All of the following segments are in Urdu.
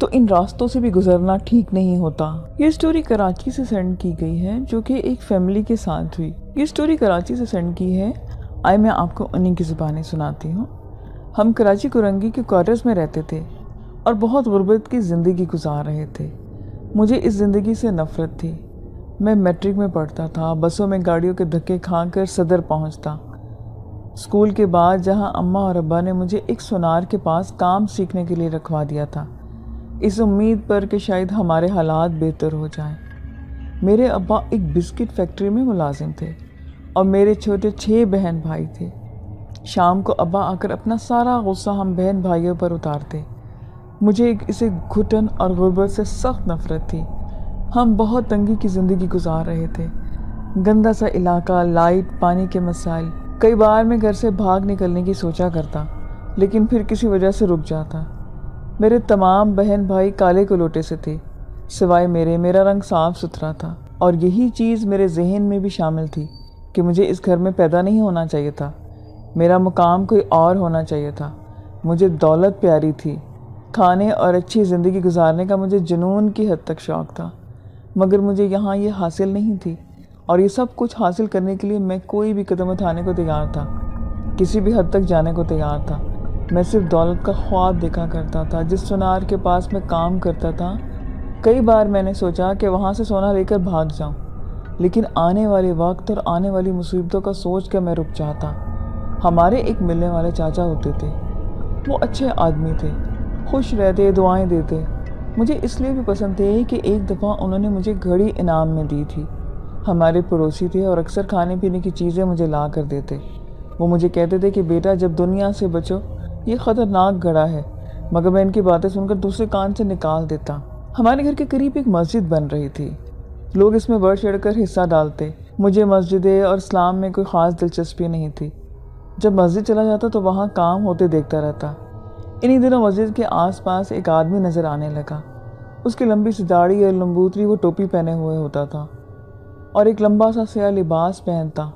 تو ان راستوں سے بھی گزرنا ٹھیک نہیں ہوتا۔ یہ سٹوری کراچی سے سینڈ کی گئی ہے، جو کہ ایک فیملی کے ساتھ ہوئی۔ یہ سٹوری کراچی سے سینڈ کی ہے، آئے میں آپ کو انہیں کی زبانیں سناتی ہوں۔ ہم کراچی کرنگی کے کوارٹرز میں رہتے تھے اور بہت غربت کی زندگی گزار رہے تھے۔ مجھے اس زندگی سے نفرت تھی۔ میں میٹرک میں پڑھتا تھا، بسوں میں گاڑیوں کے دھکے کھا کر صدر پہنچتا۔ اسکول کے بعد جہاں اماں اور ابا نے مجھے ایک سونار کے پاس کام سیکھنے کے لیے رکھوا دیا تھا، اس امید پر کہ شاید ہمارے حالات بہتر ہو جائیں۔ میرے ابا ایک بسکٹ فیکٹری میں ملازم تھے اور میرے چھوٹے 6 بہن بھائی تھے۔ شام کو ابا آ کر اپنا سارا غصہ ہم بہن بھائیوں پر اتارتے۔ مجھے اسے گھٹن اور غربت سے سخت نفرت تھی۔ ہم بہت تنگی کی زندگی گزار رہے تھے، گندا سا علاقہ، لائٹ پانی کے مسائل۔ کئی بار میں گھر سے بھاگ نکلنے کی سوچا کرتا، لیکن پھر کسی وجہ سے رک جاتا۔ میرے تمام بہن بھائی کالے کلوٹے سے تھے، سوائے میرا رنگ صاف ستھرا تھا، اور یہی چیز میرے ذہن میں بھی شامل تھی کہ مجھے اس گھر میں پیدا نہیں ہونا چاہیے تھا، میرا مقام کوئی اور ہونا چاہیے تھا۔ مجھے دولت پیاری تھی، کھانے اور اچھی زندگی گزارنے کا مجھے جنون کی حد تک شوق تھا، مگر مجھے یہاں یہ حاصل نہیں تھی، اور یہ سب کچھ حاصل کرنے کے لیے میں کوئی بھی قدم اٹھانے کو تیار تھا، کسی بھی حد تک جانے کو تیار تھا۔ میں صرف دولت کا خواب دیکھا کرتا تھا۔ جس سونار کے پاس میں کام کرتا تھا، کئی بار میں نے سوچا کہ وہاں سے سونا لے کر بھاگ جاؤں، لیکن آنے والے وقت اور آنے والی مصیبتوں کا سوچ کر میں رک جاتا۔ ہمارے ایک ملنے والے چاچا ہوتے تھے، وہ اچھے آدمی تھے، خوش رہتے، دعائیں دیتے۔ مجھے اس لیے بھی پسند تھے کہ ایک دفعہ انہوں نے مجھے گھڑی انعام میں دی تھی۔ ہمارے پڑوسی تھے اور اکثر کھانے پینے کی چیزیں مجھے لا کر دیتے۔ وہ مجھے کہتے تھے کہ بیٹا جب دنیا سے بچو، یہ خطرناک گھڑا ہے، مگر میں ان کی باتیں سن کر دوسرے کان سے نکال دیتا۔ ہمارے گھر کے قریب ایک مسجد بن رہی تھی، لوگ اس میں بڑھ چڑھ کر حصہ ڈالتے۔ مجھے مسجدیں اور اسلام میں کوئی خاص دلچسپی نہیں تھی۔ جب مسجد چلا جاتا تو وہاں کام ہوتے دیکھتا رہتا۔ انہی دنوں مسجد کے آس پاس ایک آدمی نظر آنے لگا۔ اس کی لمبی سی داڑھی اور لمبوتری، وہ ٹوپی پہنے ہوئے ہوتا تھا اور ایک لمبا سا سیاہ لباس پہنتا۔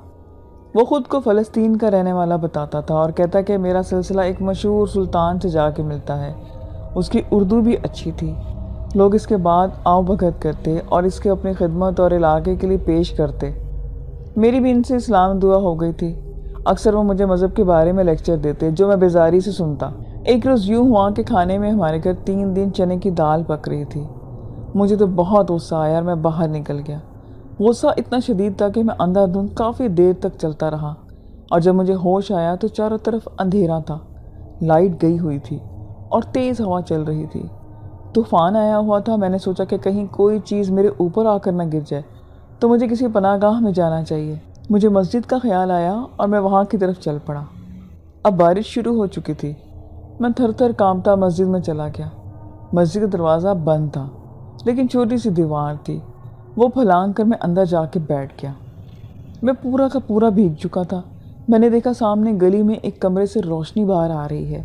وہ خود کو فلسطین کا رہنے والا بتاتا تھا اور کہتا کہ میرا سلسلہ ایک مشہور سلطان سے جا کے ملتا ہے۔ اس کی اردو بھی اچھی تھی۔ لوگ اس کے بعد آؤ بھگت کرتے اور اس کے اپنی خدمت اور علاقے کے لیے پیش کرتے۔ میری بھی ان سے اسلام دعا ہو گئی تھی۔ اکثر وہ مجھے مذہب کے بارے میں لیکچر دیتے، جو میں بیزاری سے سنتا۔ ایک روز یوں ہوا کہ کھانے میں ہمارے گھر 3 دن چنے کی دال پک رہی تھی۔ مجھے تو بہت غصہ آیا اور میں باہر نکل گیا۔ غصہ اتنا شدید تھا کہ میں اندھا دھند کافی دیر تک چلتا رہا، اور جب مجھے ہوش آیا تو چاروں طرف اندھیرا تھا، لائٹ گئی ہوئی تھی اور تیز ہوا چل رہی تھی۔ طوفان آیا ہوا تھا۔ میں نے سوچا کہ کہیں کوئی چیز میرے اوپر آ کر نہ گر جائے، تو مجھے کسی پناہ گاہ میں جانا چاہیے۔ مجھے مسجد کا خیال آیا اور میں وہاں کی طرف چل پڑا۔ اب بارش شروع ہو چکی تھی۔ میں تھر تھر کانپتا مسجد میں چلا گیا۔ مسجد کا دروازہ بند تھا، لیکن چھوٹی سی دیوار تھی، وہ پھلانگ کر میں اندر جا کے بیٹھ گیا۔ میں پورا کا پورا بھیگ چکا تھا۔ میں نے دیکھا سامنے گلی میں ایک کمرے سے روشنی باہر آ رہی ہے،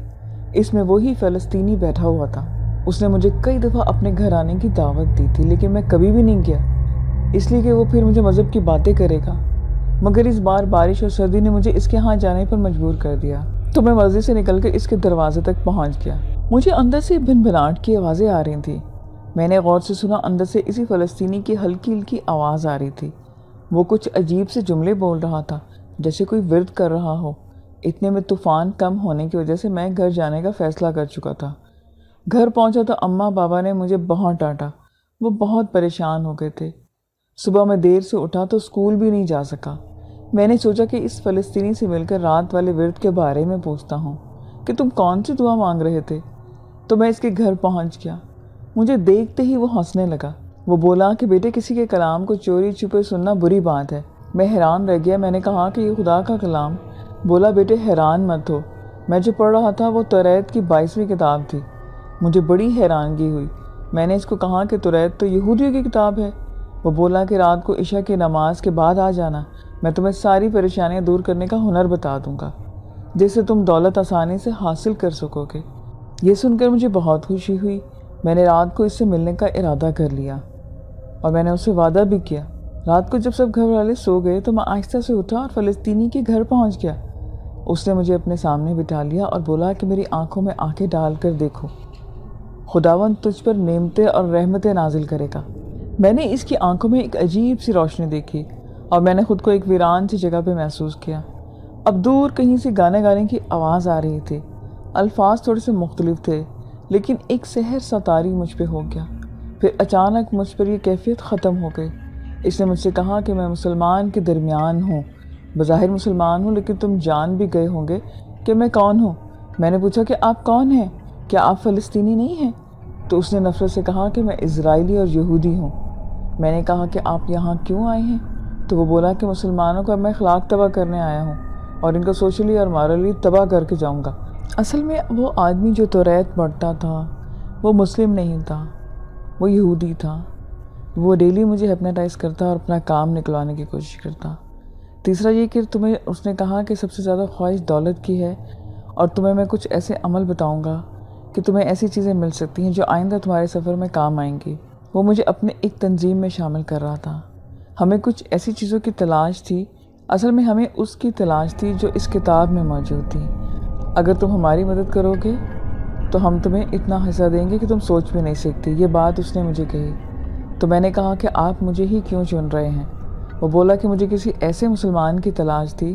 اس میں وہی فلسطینی بیٹھا ہوا تھا۔ اس نے مجھے کئی دفعہ اپنے گھر آنے کی دعوت دی تھی، لیکن میں کبھی بھی نہیں گیا، اس لیے کہ وہ پھر مجھے مذہب کی باتیں کرے گا۔ مگر اس بار بارش اور سردی نے مجھے اس کے ہاں جانے پر مجبور کر دیا، تو میں مسجد سے نکل کر اس کے دروازے تک پہنچ گیا۔ مجھے اندر سے بھنبھناہٹ کی آوازیں آ رہی تھیں۔ میں نے غور سے سنا، اندر سے اسی فلسطینی کی ہلکی ہلکی آواز آ رہی تھی۔ وہ کچھ عجیب سے جملے بول رہا تھا، جیسے کوئی ورد کر رہا ہو۔ اتنے میں طوفان کم ہونے کی وجہ سے میں گھر جانے کا فیصلہ کر چکا تھا۔ گھر پہنچا تو اماں بابا نے مجھے بہت ڈانٹا۔ وہ بہت پریشان ہو گئے تھے۔ صبح میں دیر سے اٹھا تو اسکول بھی نہیں جا سکا۔ میں نے سوچا کہ اس فلسطینی سے مل کر رات والے ورد کے بارے میں پوچھتا ہوں کہ تم کون سی دعا مانگ رہے تھے۔ تو میں اس کے گھر پہنچ گیا۔ مجھے دیکھتے ہی وہ ہنسنے لگا۔ وہ بولا کہ بیٹے کسی کے کلام کو چوری چھپے سننا بری بات ہے۔ میں حیران رہ گیا۔ میں نے کہا کہ یہ خدا کا کلام۔ بولا بیٹے حیران مت ہو، میں جو پڑھ رہا تھا وہ توریت کی 22ویں کتاب تھی۔ مجھے بڑی حیرانگی ہوئی۔ میں نے اس کو کہا کہ توریت تو یہودیوں کی کتاب ہے۔ وہ بولا کہ رات کو عشاء کی نماز کے بعد آ جانا، میں تمہیں ساری پریشانیاں دور کرنے کا ہنر بتا دوں گا، جس سے تم دولت آسانی سے حاصل کر سکو گے۔ یہ سن کر مجھے بہت خوشی ہوئی۔ میں نے رات کو اس سے ملنے کا ارادہ کر لیا اور میں نے اس سے وعدہ بھی کیا۔ رات کو جب سب گھر والے سو گئے تو میں آہستہ سے اٹھا اور فلسطینی کے گھر پہنچ گیا۔ اس نے مجھے اپنے سامنے بٹھا لیا اور بولا کہ میری آنکھوں میں آنکھیں ڈال کر دیکھو۔ خداوند تجھ پر نعمتیں اور رحمتیں نازل کرے گا۔ میں نے اس کی آنکھوں میں ایک عجیب سی روشنی دیکھی اور میں نے خود کو ایک ویران سی جگہ پہ محسوس کیا۔ اب دور کہیں سے گانے گانے کی آواز آ رہی تھی۔ الفاظ تھوڑے سے مختلف تھے، لیکن ایک سحر سا طاری مجھ پہ ہو گیا۔ پھر اچانک مجھ پر یہ کیفیت ختم ہو گئی۔ اس نے مجھ سے کہا کہ میں مسلمان کے درمیان ہوں، بظاہر مسلمان ہوں، لیکن تم جان بھی گئے ہوں گے کہ میں کون ہوں۔ میں نے پوچھا کہ آپ کون ہیں؟ کیا آپ فلسطینی نہیں ہیں؟ تو اس نے نفرت سے کہا کہ میں اسرائیلی اور یہودی ہوں۔ میں نے کہا کہ آپ یہاں کیوں آئے ہیں؟ تو وہ بولا کہ مسلمانوں کا میں اخلاق تباہ کرنے آیا ہوں اور ان کو سوشلی اور مارلی تباہ کر کے جاؤں گا۔ اصل میں وہ آدمی جو توریت پڑھتا تھا وہ مسلم نہیں تھا، وہ یہودی تھا۔ وہ ڈیلی مجھے ہپناٹائز کرتا اور اپنا کام نکلوانے کی کوشش کرتا۔ تیسرا یہ کہ تمہیں اس نے کہا کہ سب سے زیادہ خواہش دولت کی ہے، اور تمہیں میں کچھ ایسے عمل بتاؤں گا کہ تمہیں ایسی چیزیں مل سکتی ہیں جو آئندہ تمہارے سفر میں کام آئیں گی۔ وہ مجھے اپنے ایک تنظیم میں شامل کر رہا تھا۔ ہمیں کچھ ایسی چیزوں کی تلاش تھی، اصل میں ہمیں اس کی تلاش تھی جو اس کتاب میں موجود تھی۔ اگر تم ہماری مدد کرو گے تو ہم تمہیں اتنا حصہ دیں گے کہ تم سوچ بھی نہیں سکتی۔ یہ بات اس نے مجھے کہی تو میں نے کہا کہ آپ مجھے ہی کیوں چن رہے ہیں؟ وہ بولا کہ مجھے کسی ایسے مسلمان کی تلاش تھی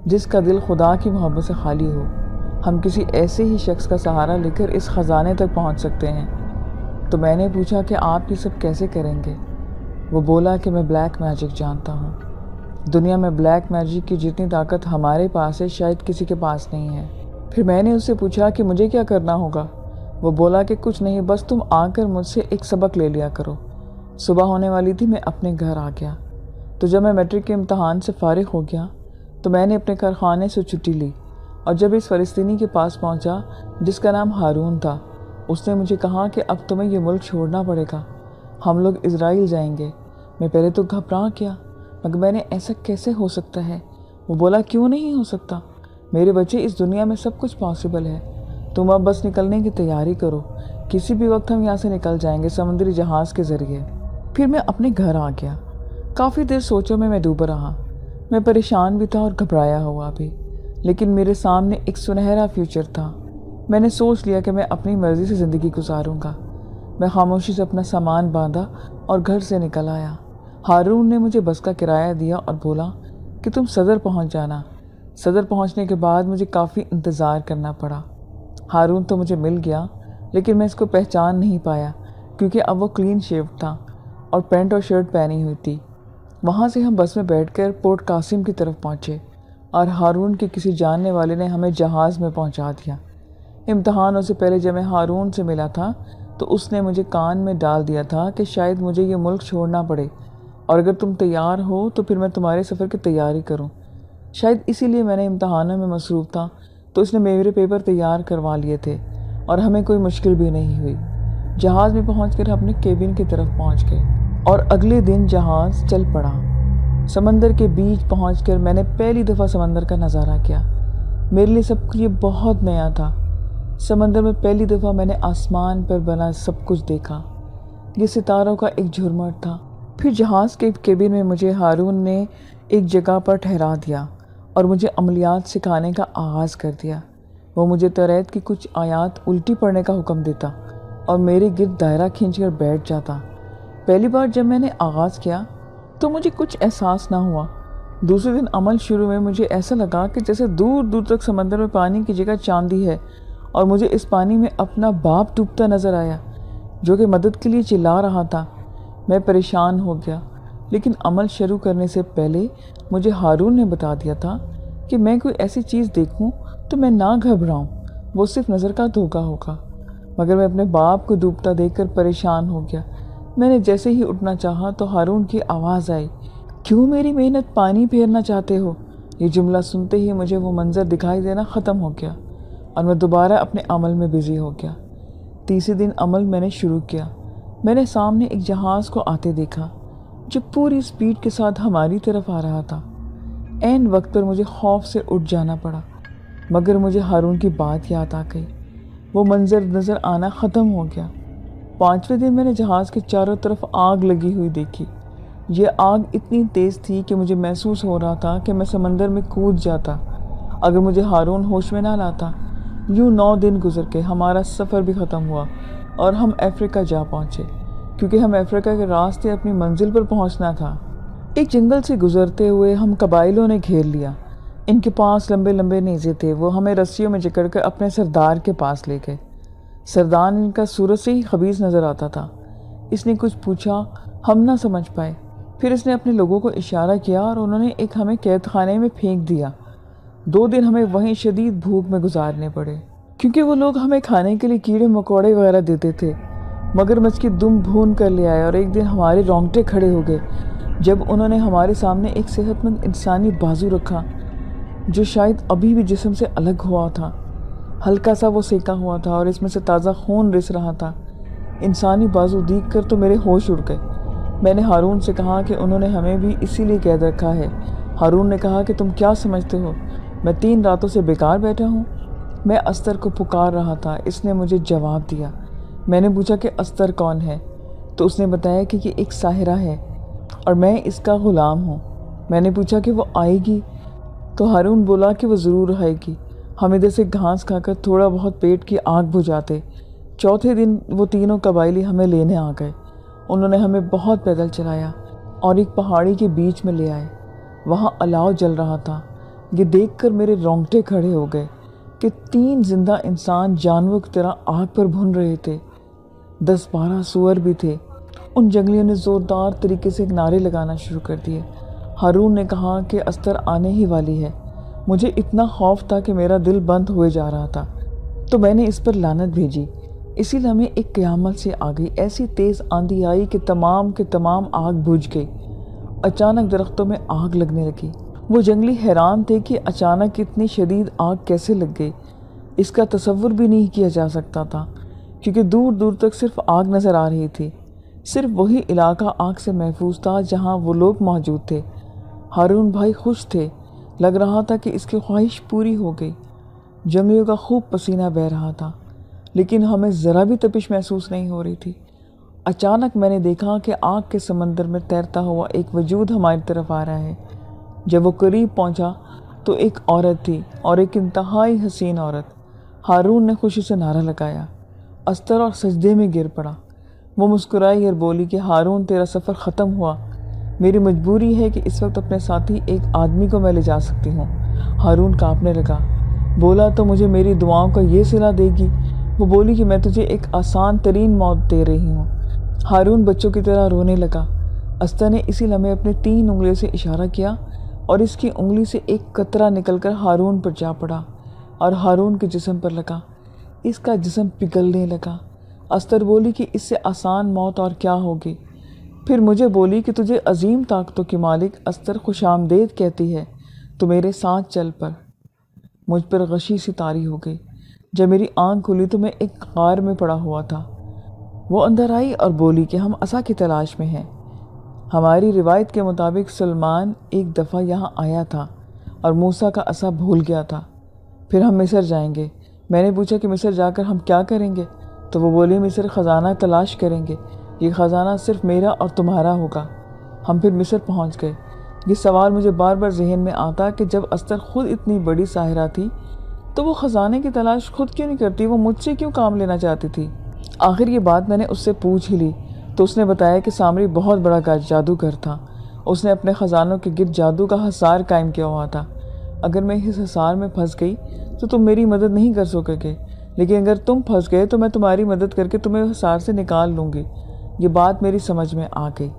جس کا دل خدا کی محبت سے خالی ہو۔ ہم کسی ایسے ہی شخص کا سہارا لے کر اس خزانے تک پہنچ سکتے ہیں۔ تو میں نے پوچھا کہ آپ یہ سب کیسے کریں گے؟ وہ بولا کہ میں بلیک میجک جانتا ہوں۔ دنیا میں بلیک میجک کی جتنی طاقت ہمارے پاس ہے شاید کسی کے پاس نہیں ہے۔ پھر میں نے اس سے پوچھا کہ مجھے کیا کرنا ہوگا؟ وہ بولا کہ کچھ نہیں، بس تم آ کر مجھ سے ایک سبق لے لیا کرو۔ صبح ہونے والی تھی، میں اپنے گھر آ گیا۔ تو جب میں میٹرک کے امتحان سے فارغ ہو گیا تو میں نے اپنے کارخانے سے چھٹی لی اور جب اس فلسطینی کے پاس پہنچا جس کا نام ہارون تھا، اس نے مجھے کہا کہ اب تمہیں یہ ملک چھوڑنا پڑے گا، ہم لوگ اسرائیل جائیں گے۔ میں پہلے تو گھبرا گیا، مگر میں نے ایسا کیسے ہو سکتا ہے؟ وہ بولا کیوں نہیں ہو سکتا؟ میرے بچے، اس دنیا میں سب کچھ پاسبل ہے۔ تم اب بس نکلنے کی تیاری کرو، کسی بھی وقت ہم یہاں سے نکل جائیں گے سمندری جہاز کے ذریعے۔ پھر میں اپنے گھر آ گیا۔ کافی دیر سوچوں میں ڈوبا رہا۔ میں پریشان بھی تھا اور گھبرایا ہوا بھی، لیکن میرے سامنے ایک سنہرا فیوچر تھا۔ میں نے سوچ لیا کہ میں اپنی مرضی سے زندگی گزاروں گا۔ میں خاموشی سے اپنا سامان باندھا اور گھر سے نکل آیا۔ ہارون نے مجھے بس کا کرایہ دیا اور بولا کہ تم صدر پہنچ جانا۔ صدر پہنچنے کے بعد مجھے کافی انتظار کرنا پڑا۔ ہارون تو مجھے مل گیا، لیکن میں اس کو پہچان نہیں پایا کیونکہ اب وہ کلین شیو تھا اور پینٹ اور شرٹ پہنی ہوئی تھی۔ وہاں سے ہم بس میں بیٹھ کر پورٹ قاسم کی طرف پہنچے اور ہارون کے کسی جاننے والے نے ہمیں جہاز میں پہنچا دیا۔ امتحانوں سے پہلے جب میں ہارون سے ملا تھا تو اس نے مجھے کان میں ڈال دیا تھا کہ شاید مجھے یہ ملک چھوڑنا پڑے، اور اگر تم تیار ہو تو پھر میں تمہارے سفر کی تیاری کروں۔ شاید اسی لیے میں نے امتحانوں میں مصروف تھا تو اس نے میرے پیپر تیار کروا لیے تھے اور ہمیں کوئی مشکل بھی نہیں ہوئی۔ جہاز میں پہنچ کر اپنے کیبن کی طرف پہنچ گئے اور اگلے دن جہاز چل پڑا۔ سمندر کے بیچ پہنچ کر میں نے پہلی دفعہ سمندر کا نظارہ کیا۔ میرے لیے سب کچھ یہ بہت نیا تھا۔ سمندر میں پہلی دفعہ میں نے آسمان پر بنا سب کچھ دیکھا۔ یہ ستاروں کا ایک جھرمٹ تھا۔ پھر جہاز کے کیبن میں مجھے ہارون نے ایک جگہ پر ٹھہرا دیا اور مجھے عملیات سکھانے کا آغاز کر دیا۔ وہ مجھے توریت کی کچھ آیات الٹی پڑھنے کا حکم دیتا اور میرے گرد دائرہ کھینچ کر بیٹھ جاتا۔ پہلی بار جب میں نے آغاز کیا تو مجھے کچھ احساس نہ ہوا۔ دوسرے دن عمل شروع میں مجھے ایسا لگا کہ جیسے دور دور تک سمندر میں پانی کی جگہ چاندی ہے، اور مجھے اس پانی میں اپنا باپ ڈوبتا نظر آیا جو کہ مدد کے لیے چلا رہا تھا۔ میں پریشان ہو گیا، لیکن عمل شروع کرنے سے پہلے مجھے ہارون نے بتا دیا تھا کہ میں کوئی ایسی چیز دیکھوں تو میں نہ گھبراؤں، وہ صرف نظر کا دھوکہ ہوگا۔ مگر میں اپنے باپ کو ڈوبتا دیکھ کر پریشان ہو گیا۔ میں نے جیسے ہی اٹھنا چاہا تو ہارون کی آواز آئی، کیوں میری محنت پانی پھیرنا چاہتے ہو؟ یہ جملہ سنتے ہی مجھے وہ منظر دکھائی دینا ختم ہو گیا اور میں دوبارہ اپنے عمل میں بزی ہو گیا۔ تیسرے دن عمل میں نے شروع کیا۔ میں نے سامنے ایک جہاز کو آتے دیکھا جو پوری سپیڈ کے ساتھ ہماری طرف آ رہا تھا۔ عین وقت پر مجھے خوف سے اٹھ جانا پڑا، مگر مجھے ہارون کی بات یاد آ گئی۔ وہ منظر نظر آنا ختم ہو گیا۔ پانچویں دن میں نے جہاز کے چاروں طرف آگ لگی ہوئی دیکھی۔ یہ آگ اتنی تیز تھی کہ مجھے محسوس ہو رہا تھا کہ میں سمندر میں کود جاتا اگر مجھے ہارون ہوش میں نہ لاتا۔ یوں 9 دن گزر کے ہمارا سفر بھی ختم ہوا اور ہم افریقہ جا پہنچے، کیونکہ ہم افریقہ کے راستے اپنی منزل پر پہنچنا تھا۔ ایک جنگل سے گزرتے ہوئے ہم قبائلیوں نے گھیر لیا۔ ان کے پاس لمبے لمبے نیزے تھے، وہ ہمیں رسیوں میں جکڑ کر اپنے سردار کے پاس لے گئے۔ سردار ان کا سورج سے ہی خبیث نظر آتا تھا۔ اس نے کچھ پوچھا، ہم نہ سمجھ پائے۔ پھر اس نے اپنے لوگوں کو اشارہ کیا اور انہوں نے ہمیں قید خانے میں پھینک دیا۔ 2 دن ہمیں وہیں شدید بھوک میں گزارنے پڑے، کیونکہ وہ لوگ ہمیں کھانے کے لیے کیڑے مکوڑے وغیرہ دیتے تھے۔ مگرمچھ کی دم بھون کر لے آئے اور ایک دن ہمارے رونگٹے کھڑے ہو گئے جب انہوں نے ہمارے سامنے ایک صحت مند انسانی بازو رکھا، جو شاید ابھی بھی جسم سے الگ ہوا تھا۔ ہلکا سا وہ سیکا ہوا تھا اور اس میں سے تازہ خون رس رہا تھا۔ انسانی بازو دیکھ کر تو میرے ہوش اڑ گئے۔ میں نے ہارون سے کہا کہ انہوں نے ہمیں بھی اسی لیے قید رکھا ہے۔ ہارون نے کہا کہ تم کیا سمجھتے ہو میں 3 راتوں سے بیکار بیٹھا ہوں؟ میں استر کو پکار رہا تھا۔ اس نے مجھے جواب دیا۔ میں نے پوچھا کہ استر کون ہے؟ تو اس نے بتایا کہ یہ ایک ساحرہ ہے اور میں اس کا غلام ہوں۔ میں نے پوچھا کہ وہ آئے گی؟ تو ہارون بولا کہ وہ ضرور آئے گی۔ ہم ادھر سے گھاس کھا کر تھوڑا بہت پیٹ کی آگ بجھاتے۔ چوتھے دن وہ تینوں قبائلی ہمیں لینے آ گئے۔ انہوں نے ہمیں بہت پیدل چلایا اور ایک پہاڑی کے بیچ میں لے آئے۔ وہاں الاؤ جل رہا تھا۔ یہ دیکھ کر میرے رونگٹے کھڑے ہو گئے کہ 3 زندہ انسان جانوروں کی طرح آگ پر بھن رہے تھے۔ 10-12 سور بھی تھے۔ ان جنگلیوں نے زوردار طریقے سے نعرے لگانا شروع کر دیے۔ ہارون نے کہا کہ استر آنے ہی والی ہے۔ مجھے اتنا خوف تھا کہ میرا دل بند ہوئے جا رہا تھا، تو میں نے اس پر لعنت بھیجی۔ اسی لمحے ایک قیامت سے آ گئی۔ ایسی تیز آندھی آئی کہ تمام کے تمام آگ بجھ گئی۔ اچانک درختوں میں آگ لگنے لگی۔ وہ جنگلی حیران تھے کہ اچانک اتنی شدید آگ کیسے لگ گئی۔ اس کا تصور بھی نہیں کیا جا سکتا تھا، کیونکہ دور دور تک صرف آگ نظر آ رہی تھی۔ صرف وہی علاقہ آگ سے محفوظ تھا جہاں وہ لوگ موجود تھے۔ ہارون بھائی خوش تھے، لگ رہا تھا کہ اس کی خواہش پوری ہو گئی۔ جنگلیوں کا خوب پسینہ بہہ رہا تھا، لیکن ہمیں ذرا بھی تپش محسوس نہیں ہو رہی تھی۔ اچانک میں نے دیکھا کہ آگ کے سمندر میں تیرتا ہوا ایک وجود ہماری طرف آ رہا ہے۔ جب وہ قریب پہنچا تو ایک عورت تھی، اور ایک انتہائی حسین عورت۔ ہارون نے خوشی سے نعرہ لگایا۔ استر اور سجدے میں گر پڑا۔ وہ مسکرائی اور بولی کہ ہارون تیرا سفر ختم ہوا۔ میری مجبوری ہے کہ اس وقت اپنے ساتھی ایک آدمی کو میں لے جا سکتی ہوں۔ ہارون کانپنے لگا، بولا تو مجھے میری دعاؤں کا یہ صلہ دے گی؟ وہ بولی کہ میں تجھے ایک آسان ترین موت دے رہی ہوں۔ ہارون بچوں کی طرح رونے لگا۔ استر نے اسی لمحے اپنے 3 انگلیوں سے اشارہ کیا اور اس کی انگلی سے ایک قطرہ نکل کر ہارون پر جا پڑا اور ہارون کے جسم پر لگا۔ اس کا جسم پگھلنے لگا۔ استر بولی کہ اس سے آسان موت اور کیا ہوگی۔ پھر مجھے بولی کہ تجھے عظیم طاقتوں کی مالک استر خوش آمدید کہتی ہے، تو میرے ساتھ چل پڑ۔ مجھ پر غشی سی طاری ہو گئی۔ جب میری آنکھ کھلی تو میں ایک غار میں پڑا ہوا تھا۔ وہ اندر آئی اور بولی کہ ہم عصا کی تلاش میں ہیں۔ ہماری روایت کے مطابق سلمان ایک دفعہ یہاں آیا تھا اور موسیٰ کا عصا بھول گیا تھا۔ پھر ہم مصر جائیں گے۔ میں نے پوچھا کہ مصر جا کر ہم کیا کریں گے؟ تو وہ بولی مصر خزانہ تلاش کریں گے۔ یہ خزانہ صرف میرا اور تمہارا ہوگا۔ ہم پھر مصر پہنچ گئے۔ یہ سوال مجھے بار بار ذہن میں آتا کہ جب استر خود اتنی بڑی ساحرہ تھی تو وہ خزانے کی تلاش خود کیوں نہیں کرتی؟ وہ مجھ سے کیوں کام لینا چاہتی تھی؟ آخر یہ بات میں نے اس سے پوچھ ہی لی تو اس نے بتایا کہ سامری بہت بڑا جادوگر تھا۔ اس نے اپنے خزانوں کے گرد جادو کا حصار قائم کیا ہوا تھا۔ اگر میں اس حصار میں پھنس گئی تو تم میری مدد نہیں کر سکو گے، لیکن اگر تم پھنس گئے تو میں تمہاری مدد کر کے تمہیں حصار سے نکال لوں گی۔ یہ بات میری سمجھ میں آ گئی۔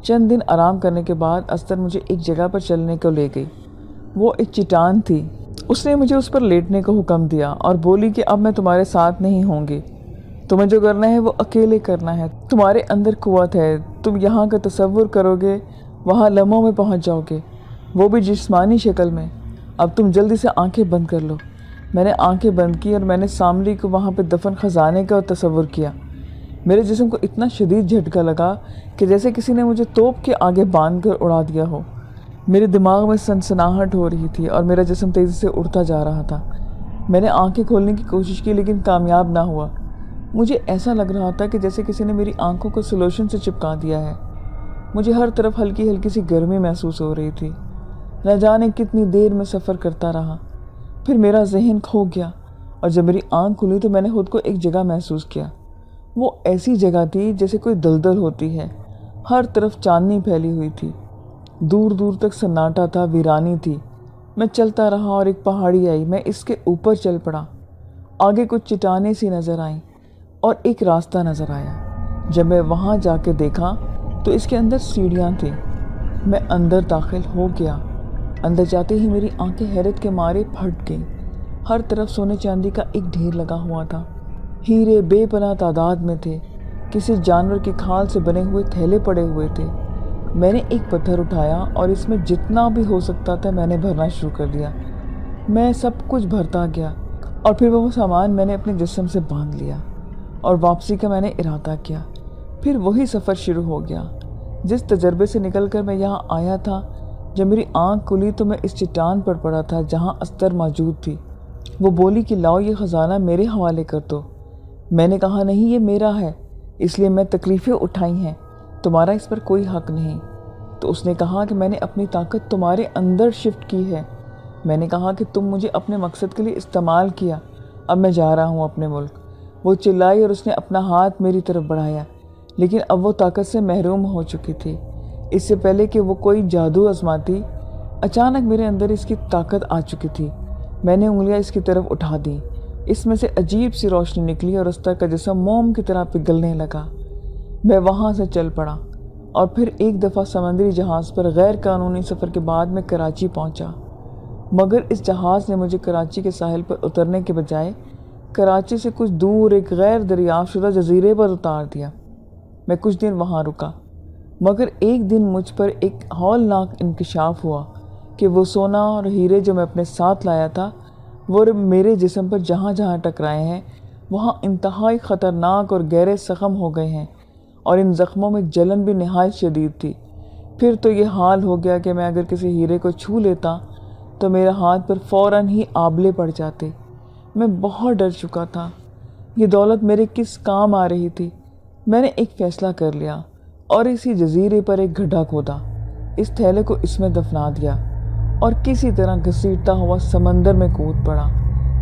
چند دن آرام کرنے کے بعد استر مجھے ایک جگہ پر چلنے کو لے گئی۔ وہ ایک چٹان تھی۔ اس نے مجھے اس پر لیٹنے کو حکم دیا اور بولی کہ اب میں تمہارے ساتھ نہیں ہوں گی۔ تمہیں جو کرنا ہے وہ اکیلے کرنا ہے۔ تمہارے اندر قوت ہے، تم یہاں کا تصور کرو گے، وہاں لمحوں میں پہنچ جاؤ گے، وہ بھی جسمانی شکل میں۔ اب تم جلدی سے آنکھیں بند کر لو۔ میں نے آنکھیں بند کی اور میں نے سامری کو وہاں پہ دفن خزانے کا تصور کیا۔ میرے جسم کو اتنا شدید جھٹکا لگا کہ جیسے کسی نے مجھے توپ کے آگے باندھ کر اڑا دیا ہو۔ میرے دماغ میں سنسناہٹ ہو رہی تھی اور میرا جسم تیزی سے اڑتا جا رہا تھا۔ میں نے آنکھیں کھولنے کی کوشش کی لیکن کامیاب نہ ہوا۔ مجھے ایسا لگ رہا تھا کہ جیسے کسی نے میری آنکھوں کو سلوشن سے چپکا دیا ہے۔ مجھے ہر طرف ہلکی ہلکی سی گرمی محسوس ہو رہی تھی۔ نہ جانے کتنی دیر میں سفر کرتا رہا، پھر میرا ذہن کھو گیا اور جب میری آنکھ کھلی تو میں نے خود کو ایک جگہ محسوس کیا۔ وہ ایسی جگہ تھی جیسے کوئی دلدل ہوتی ہے، ہر طرف چاندنی پھیلی ہوئی تھی، دور دور تک سناٹا تھا، ویرانی تھی۔ میں چلتا رہا اور ایک پہاڑی آئی، میں اس کے اوپر چل پڑا۔ آگے کچھ چٹانیں سی نظر آئیں اور ایک راستہ نظر آیا۔ جب میں وہاں جا کے دیکھا تو اس کے اندر سیڑھیاں تھیں۔ میں اندر داخل ہو گیا۔ اندر جاتے ہی میری آنکھیں حیرت کے مارے پھٹ گئیں۔ ہر طرف سونے چاندی کا ایک ڈھیر لگا ہوا تھا، ہیرے بے پناہ تعداد میں تھے، کسی جانور کی کھال سے بنے ہوئے تھیلے پڑے ہوئے تھے۔ میں نے ایک پتھر اٹھایا اور اس میں جتنا بھی ہو سکتا تھا میں نے بھرنا شروع کر دیا۔ میں سب کچھ بھرتا گیا اور پھر وہ سامان میں نے اپنے جسم سے باندھ لیا اور واپسی کا میں نے ارادہ کیا۔ پھر وہی سفر شروع ہو گیا جس تجربے سے نکل کر میں یہاں آیا تھا۔ جب میری آنکھ کھلی تو میں اس چٹان پر پڑا تھا جہاں استر موجود تھی۔ وہ بولی کہ لاؤ یہ خزانہ میرے حوالے کر دو۔ میں نے کہا نہیں، یہ میرا ہے، اس لیے میں تکلیفیں اٹھائی ہیں، تمہارا اس پر کوئی حق نہیں۔ تو اس نے کہا کہ میں نے اپنی طاقت تمہارے اندر شفٹ کی ہے۔ میں نے کہا کہ تم مجھے اپنے مقصد کے لیے استعمال کیا، اب میں جا رہا ہوں اپنے ملک۔ وہ چلائی اور اس نے اپنا ہاتھ میری طرف بڑھایا، لیکن اب وہ طاقت سے محروم ہو چکی تھی۔ اس سے پہلے کہ وہ کوئی جادو آزماتی، اچانک میرے اندر اس کی طاقت آ چکی تھی۔ میں نے انگلیاں اس کی طرف اٹھا دیں، اس میں سے عجیب سی روشنی نکلی اور استر کا جسم موم کی طرح پگھلنے لگا۔ میں وہاں سے چل پڑا اور پھر ایک دفعہ سمندری جہاز پر غیر قانونی سفر کے بعد میں کراچی پہنچا، مگر اس جہاز نے مجھے کراچی کے ساحل پر اترنے کے بجائے کراچی سے کچھ دور ایک غیر دریافت شدہ جزیرے پر اتار دیا۔ میں کچھ دن وہاں رکا، مگر ایک دن مجھ پر ایک ہولناک انکشاف ہوا کہ وہ سونا اور ہیرے جو میں اپنے ساتھ لایا تھا وہ میرے جسم پر جہاں جہاں ٹکرائے ہیں وہاں انتہائی خطرناک اور گہرے زخم ہو گئے ہیں، اور ان زخموں میں جلن بھی نہایت شدید تھی۔ پھر تو یہ حال ہو گیا کہ میں اگر کسی ہیرے کو چھو لیتا تو میرے ہاتھ پر فوراً ہی آبلے پڑ جاتے۔ میں بہت ڈر چکا تھا، یہ دولت میرے کس کام آ رہی تھی۔ میں نے ایک فیصلہ کر لیا اور اسی جزیرے پر ایک گڈھا کھودا، اس تھیلے کو اس میں دفنا دیا اور کسی طرح گھسیٹتا ہوا سمندر میں کود پڑا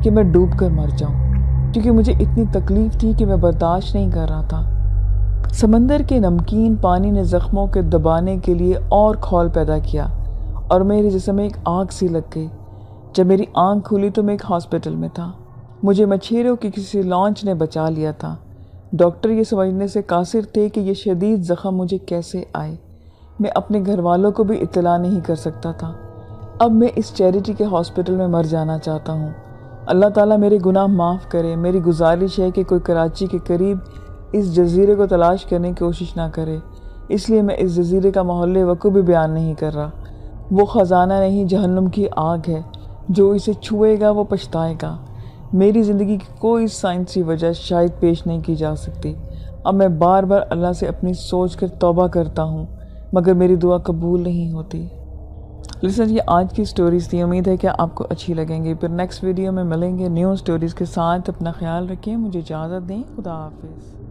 کہ میں ڈوب کر مر جاؤں، کیونکہ مجھے اتنی تکلیف تھی کہ میں برداشت نہیں کر رہا تھا۔ سمندر کے نمکین پانی نے زخموں کے دبانے کے لیے اور کھول پیدا کیا اور میرے جسم میں ایک آگ سی لگ گئی۔ جب میری آنکھ کھلی تو میں ایک ہاسپٹل میں تھا۔ مجھے مچھیروں کی کسی لانچ نے بچا لیا تھا۔ ڈاکٹر یہ سمجھنے سے قاصر تھے کہ یہ شدید زخم مجھے کیسے آئے۔ میں اپنے گھر والوں کو بھی اطلاع نہیں کر سکتا تھا۔ اب میں اس چیریٹی کے ہاسپٹل میں مر جانا چاہتا ہوں۔ اللہ تعالیٰ میرے گناہ معاف کرے۔ میری گزارش ہے کہ کوئی کراچی کے قریب اس جزیرے کو تلاش کرنے کی کوشش نہ کرے، اس لیے میں اس جزیرے کا محل وقوع بھی بیان نہیں کر رہا۔ وہ خزانہ نہیں، جہنم کی آگ ہے، جو اسے چھوئے گا وہ پچھتائے گا۔ میری زندگی کی کوئی سائنسی وجہ شاید پیش نہیں کی جا سکتی۔ اب میں بار بار اللہ سے اپنی سوچ کر توبہ کرتا ہوں، مگر میری دعا قبول نہیں ہوتی۔ لسن، یہ آج کی سٹوریز تھی، امید ہے کہ آپ کو اچھی لگیں گی۔ پھر نیکسٹ ویڈیو میں ملیں گے نیو سٹوریز کے ساتھ۔ اپنا خیال رکھیں، مجھے اجازت دیں، خدا حافظ۔